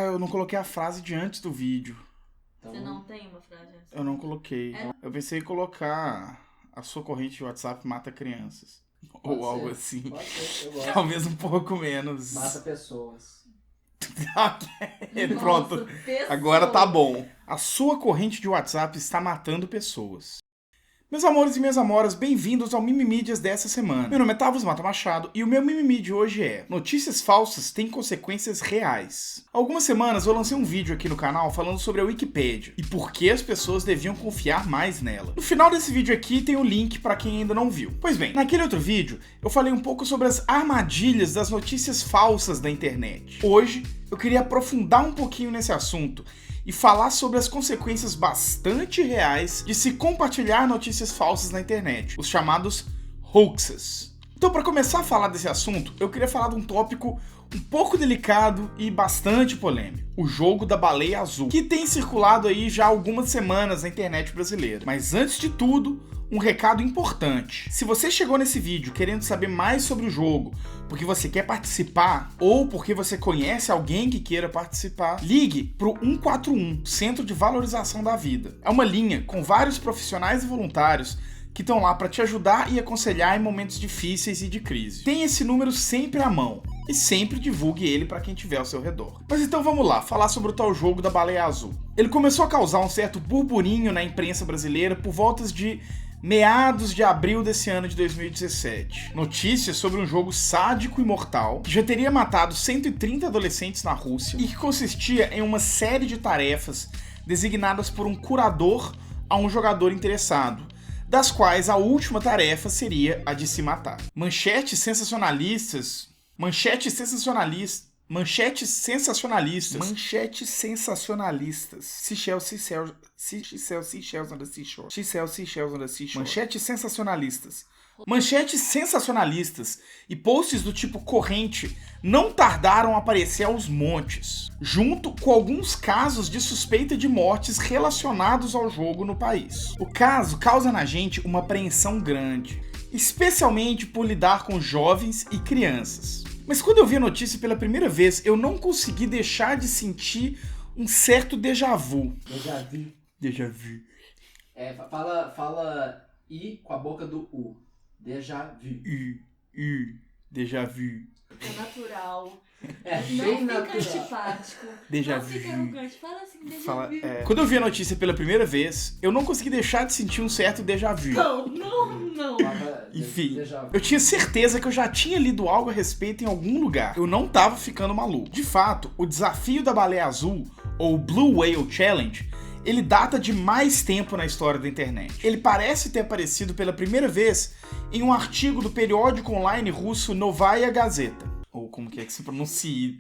eu não coloquei a frase de antes do vídeo. Então... Você não tem uma frase antes? Eu não coloquei. Eu pensei em colocar a sua corrente de WhatsApp mata crianças. Pode ou ser. Algo assim. Pode ser, eu gosto. Talvez um pouco menos. Mata pessoas. Pronto. Nossa, pessoas. Agora tá bom. A sua corrente de WhatsApp está matando pessoas. Meus amores e minhas amoras, bem-vindos ao Mimimídias dessa semana. Meu nome é Tavos Mata Machado e o meu mimimi de hoje é: notícias falsas têm consequências reais. Há algumas semanas eu lancei um vídeo aqui no canal falando sobre a Wikipédia e por que as pessoas deviam confiar mais nela. No final desse vídeo aqui tem o link para quem ainda não viu. Pois bem, naquele outro vídeo eu falei um pouco sobre as armadilhas das notícias falsas da internet. Hoje eu queria aprofundar um pouquinho nesse assunto e falar sobre as consequências bastante reais de se compartilhar notícias falsas na internet, os chamados hoaxes. Então, para começar a falar desse assunto, eu queria falar de um tópico um pouco delicado e bastante polêmico: o jogo da baleia azul, que tem circulado aí já há algumas semanas na internet brasileira. Mas antes de tudo, um recado importante. Se você chegou nesse vídeo querendo saber mais sobre o jogo, porque você quer participar ou porque você conhece alguém que queira participar, ligue pro 141, Centro de Valorização da Vida. É uma linha com vários profissionais e voluntários que estão lá para te ajudar e aconselhar em momentos difíceis e de crise. Tenha esse número sempre à mão e sempre divulgue ele para quem tiver ao seu redor. Mas então vamos lá, falar sobre o tal jogo da baleia azul. Ele começou a causar um certo burburinho na imprensa brasileira por voltas de meados de abril desse ano de 2017. Notícias sobre um jogo sádico e mortal que já teria matado 130 adolescentes na Rússia e que consistia em uma série de tarefas designadas por um curador a um jogador interessado, das quais a última tarefa seria a de se matar. Manchetes sensacionalistas, manchetes sensacionalistas e posts do tipo corrente não tardaram a aparecer aos montes, junto com alguns casos de suspeita de mortes relacionados ao jogo no país. O caso causa na gente uma apreensão grande, especialmente por lidar com jovens e crianças. Mas quando eu vi a notícia pela primeira vez, eu não consegui deixar de sentir um certo déjà vu. Déjà vu. Fala I com a boca do U. Déjà vu. Déjà vu. É natural. É Não bem fica natural. antipático. Déjà não fica vu. arrogante. Fala assim, déjà vu. Quando eu vi a notícia pela primeira vez, eu não consegui deixar de sentir um certo déjà vu. Não. Enfim, Déjà vu. eu tinha certeza que eu já tinha lido algo a respeito em algum lugar. Eu não tava ficando maluco. De fato, o desafio da baleia azul, ou Blue Whale Challenge, ele data de mais tempo na história da internet. Ele parece ter aparecido pela primeira vez em um artigo do periódico online russo Novaya Gazeta. Ou como que é que se pronuncia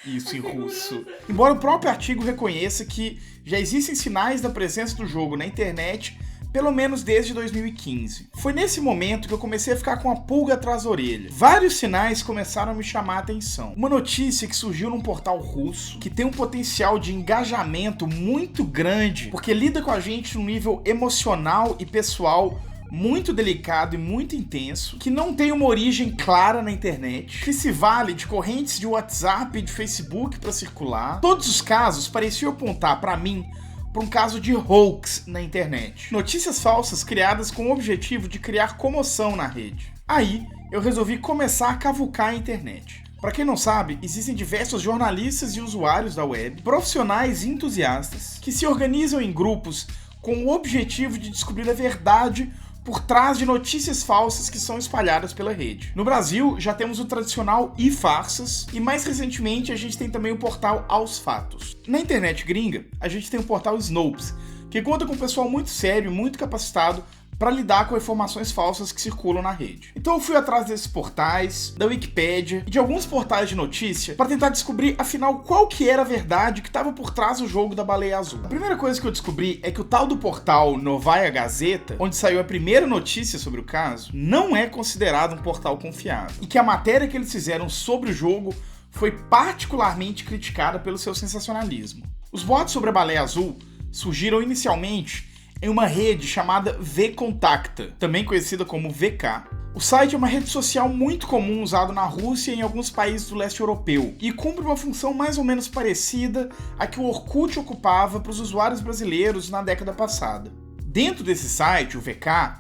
isso em russo? Embora o próprio artigo reconheça que já existem sinais da presença do jogo na internet pelo menos desde 2015. Foi nesse momento que eu comecei a ficar com a pulga atrás da orelha. Vários sinais começaram a me chamar a atenção. Uma notícia que surgiu num portal russo, que tem um potencial de engajamento muito grande, porque lida com a gente num nível emocional e pessoal muito delicado e muito intenso, que não tem uma origem clara na internet, que se vale de correntes de WhatsApp e de Facebook para circular. Todos os casos pareciam apontar para mim para um caso de hoax na internet. Notícias falsas criadas com o objetivo de criar comoção na rede. Aí, eu resolvi começar a cavucar a internet. Para quem não sabe, existem diversos jornalistas e usuários da web, profissionais e entusiastas, que se organizam em grupos com o objetivo de descobrir a verdade por trás de notícias falsas que são espalhadas pela rede. No Brasil, já temos o tradicional iFarsas e mais recentemente a gente tem também o portal Aos Fatos. Na internet gringa, a gente tem o portal Snopes, que conta com um pessoal muito sério e muito capacitado para lidar com informações falsas que circulam na rede. Então eu fui atrás desses portais, da Wikipédia e de alguns portais de notícia para tentar descobrir, afinal, qual que era a verdade que estava por trás do jogo da baleia azul. A primeira coisa que eu descobri é que o tal do portal Novaya Gazeta, onde saiu a primeira notícia sobre o caso, não é considerado um portal confiável, e que a matéria que eles fizeram sobre o jogo foi particularmente criticada pelo seu sensacionalismo. Os boatos sobre a baleia azul surgiram inicialmente em uma rede chamada VKontakte, também conhecida como VK. O site é uma rede social muito comum usado na Rússia e em alguns países do leste europeu, e cumpre uma função mais ou menos parecida à que o Orkut ocupava para os usuários brasileiros na década passada. Dentro desse site, o VK,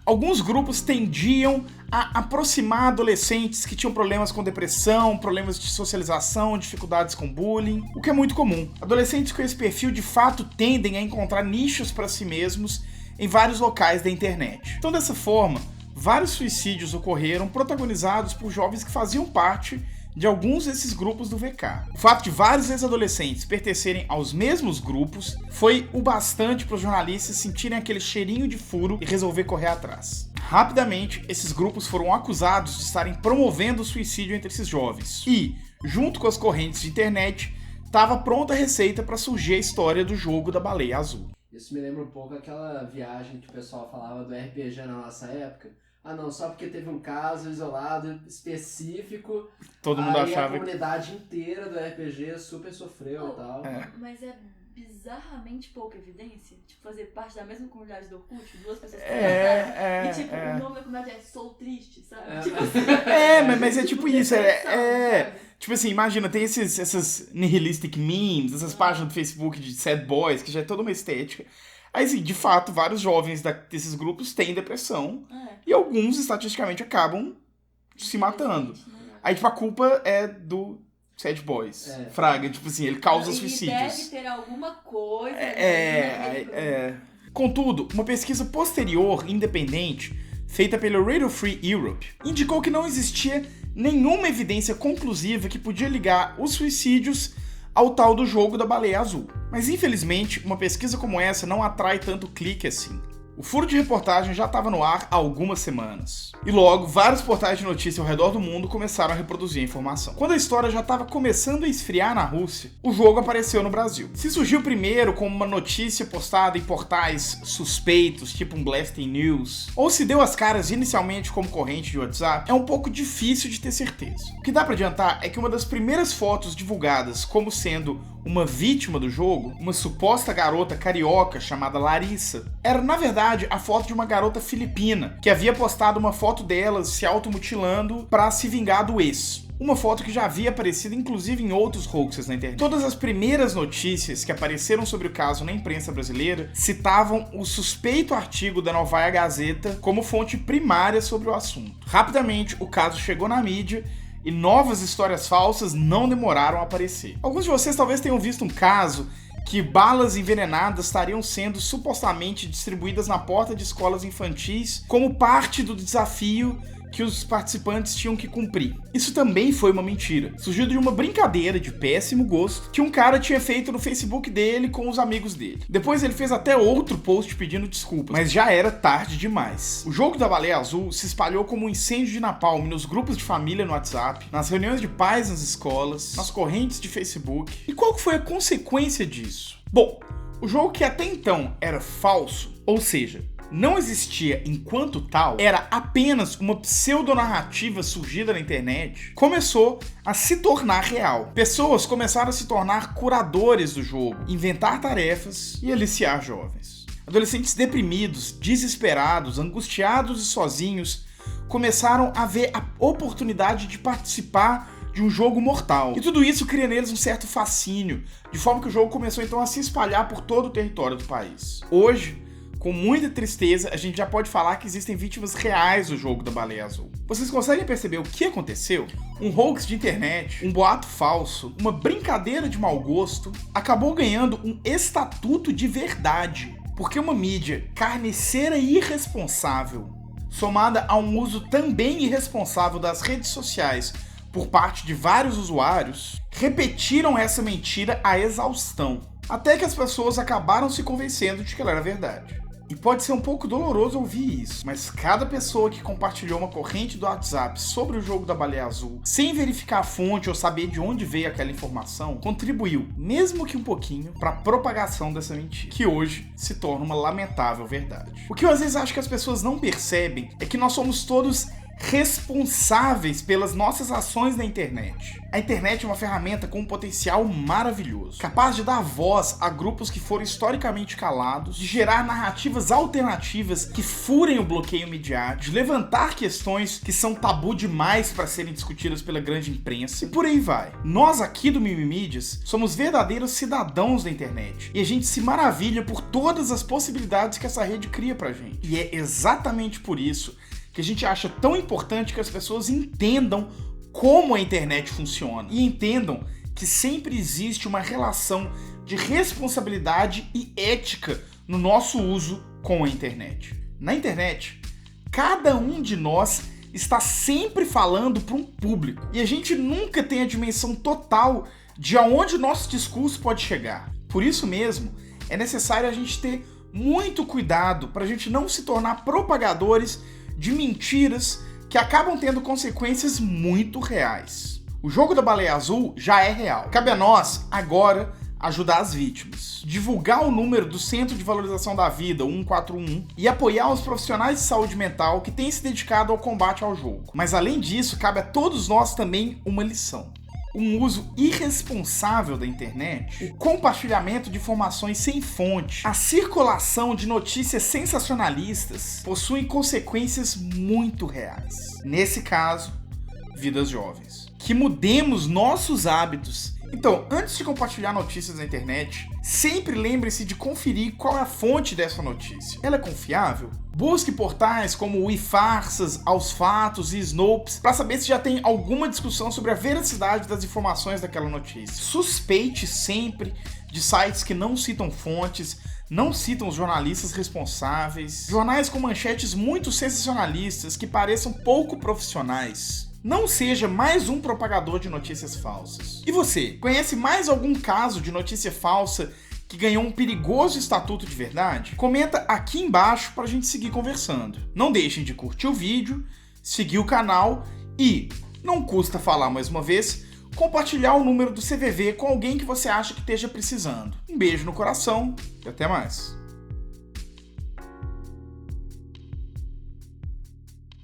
alguns grupos tendiam a aproximar adolescentes que tinham problemas com depressão, problemas de socialização, dificuldades com bullying, o que é muito comum. Adolescentes com esse perfil de fato tendem a encontrar nichos para si mesmos em vários locais da internet. Então, dessa forma, vários suicídios ocorreram protagonizados por jovens que faziam parte de alguns desses grupos do VK. O fato de vários ex-adolescentes pertencerem aos mesmos grupos foi o bastante para os jornalistas sentirem aquele cheirinho de furo e resolver correr atrás. Rapidamente, esses grupos foram acusados de estarem promovendo o suicídio entre esses jovens. E, junto com as correntes de internet, estava pronta a receita para surgir a história do jogo da Baleia Azul. Isso me lembra um pouco aquela viagem que o pessoal falava do RPG na nossa época. Ah não, só porque teve um caso isolado, específico, todo mundo achava a comunidade inteira do RPG super sofreu e tal. Mas é bizarramente pouca evidência, tipo, fazer parte da mesma comunidade do Orkut, duas pessoas e tipo, o nome da comunidade é Sou Triste, sabe? Tipo assim, mas é tipo isso, tipo assim, imagina, tem essas nihilistic memes, essas páginas do Facebook de sad boys, que já é toda uma estética. Aí, assim, de fato, vários jovens desses grupos têm depressão e alguns, estatisticamente, acabam se matando. Aí, tipo, a culpa é do sad boys. Fraga, tipo assim, ele causa suicídios. Deve ter alguma coisa. Contudo, uma pesquisa posterior, independente, feita pelo Radio Free Europe, indicou que não existia nenhuma evidência conclusiva que podia ligar os suicídios ao tal do jogo da Baleia Azul. Mas infelizmente, uma pesquisa como essa não atrai tanto clique assim. O furo de reportagem já estava no ar há algumas semanas. E logo, vários portais de notícia ao redor do mundo começaram a reproduzir a informação. Quando a história já estava começando a esfriar na Rússia, o jogo apareceu no Brasil. Se surgiu primeiro como uma notícia postada em portais suspeitos, tipo um Blasting News, ou se deu as caras inicialmente como corrente de WhatsApp, é um pouco difícil de ter certeza. O que dá para adiantar é que uma das primeiras fotos divulgadas como sendo uma vítima do jogo, uma suposta garota carioca chamada Larissa, era na verdade a foto de uma garota filipina que havia postado uma foto dela se automutilando para se vingar do ex. Uma foto que já havia aparecido inclusive em outros hoaxes na internet. Todas as primeiras notícias que apareceram sobre o caso na imprensa brasileira citavam o suspeito artigo da Novaya Gazeta como fonte primária sobre o assunto. Rapidamente, o caso chegou na mídia e novas histórias falsas não demoraram a aparecer. Alguns de vocês talvez tenham visto um caso que balas envenenadas estariam sendo supostamente distribuídas na porta de escolas infantis como parte do desafio que os participantes tinham que cumprir. Isso também foi uma mentira. Surgiu de uma brincadeira de péssimo gosto que um cara tinha feito no Facebook dele com os amigos dele. Depois ele fez até outro post pedindo desculpas, mas já era tarde demais. O jogo da Baleia Azul se espalhou como um incêndio de napalm nos grupos de família no WhatsApp, nas reuniões de pais nas escolas, nas correntes de Facebook. E qual foi a consequência disso? Bom, o jogo que até então era falso, ou seja, não existia enquanto tal, era apenas uma pseudonarrativa surgida na internet, começou a se tornar real. Pessoas começaram a se tornar curadores do jogo, inventar tarefas e aliciar jovens. Adolescentes deprimidos, desesperados, angustiados e sozinhos começaram a ver a oportunidade de participar de um jogo mortal. E tudo isso cria neles um certo fascínio, de forma que o jogo começou então a se espalhar por todo o território do país. Hoje, com muita tristeza, a gente já pode falar que existem vítimas reais do jogo da Baleia Azul. Vocês conseguem perceber o que aconteceu? Um hoax de internet, um boato falso, uma brincadeira de mau gosto, acabou ganhando um estatuto de verdade. Porque uma mídia carniceira e irresponsável, somada a um uso também irresponsável das redes sociais por parte de vários usuários, repetiram essa mentira à exaustão, até que as pessoas acabaram se convencendo de que ela era verdade. E pode ser um pouco doloroso ouvir isso, mas cada pessoa que compartilhou uma corrente do WhatsApp sobre o jogo da Baleia Azul, sem verificar a fonte ou saber de onde veio aquela informação, contribuiu, mesmo que um pouquinho, para a propagação dessa mentira, que hoje se torna uma lamentável verdade. O que eu às vezes acho que as pessoas não percebem é que nós somos todos responsáveis pelas nossas ações na internet. A internet é uma ferramenta com um potencial maravilhoso, capaz de dar voz a grupos que foram historicamente calados, de gerar narrativas alternativas que furem o bloqueio midiático, de levantar questões que são tabu demais para serem discutidas pela grande imprensa, e por aí vai. Nós aqui do Mimimídias somos verdadeiros cidadãos da internet, e a gente se maravilha por todas as possibilidades que essa rede cria pra gente. E é exatamente por isso que a gente acha tão importante que as pessoas entendam como a internet funciona e entendam que sempre existe uma relação de responsabilidade e ética no nosso uso com a internet. Na internet, cada um de nós está sempre falando para um público e a gente nunca tem a dimensão total de aonde nosso discurso pode chegar. Por isso mesmo, é necessário a gente ter muito cuidado para a gente não se tornar propagadores de mentiras que acabam tendo consequências muito reais. O jogo da baleia azul já é real. Cabe a nós, agora, ajudar as vítimas, divulgar o número do Centro de Valorização da Vida, 141, e apoiar os profissionais de saúde mental que têm se dedicado ao combate ao jogo. Mas além disso, cabe a todos nós também uma lição. Um uso irresponsável da internet, o compartilhamento de informações sem fonte, a circulação de notícias sensacionalistas possuem consequências muito reais. Nesse caso, vidas jovens. Que mudemos nossos hábitos. Então, antes de compartilhar notícias na internet, sempre lembre-se de conferir qual é a fonte dessa notícia. Ela é confiável? Busque portais como o iFarsas, Aos Fatos e Snopes para saber se já tem alguma discussão sobre a veracidade das informações daquela notícia. Suspeite sempre de sites que não citam fontes, não citam os jornalistas responsáveis, jornais com manchetes muito sensacionalistas que pareçam pouco profissionais. Não seja mais um propagador de notícias falsas. E você, conhece mais algum caso de notícia falsa que ganhou um perigoso estatuto de verdade? Comenta aqui embaixo pra gente seguir conversando. Não deixem de curtir o vídeo, seguir o canal e, não custa falar mais uma vez, compartilhar o número do CVV com alguém que você acha que esteja precisando. Um beijo no coração e até mais.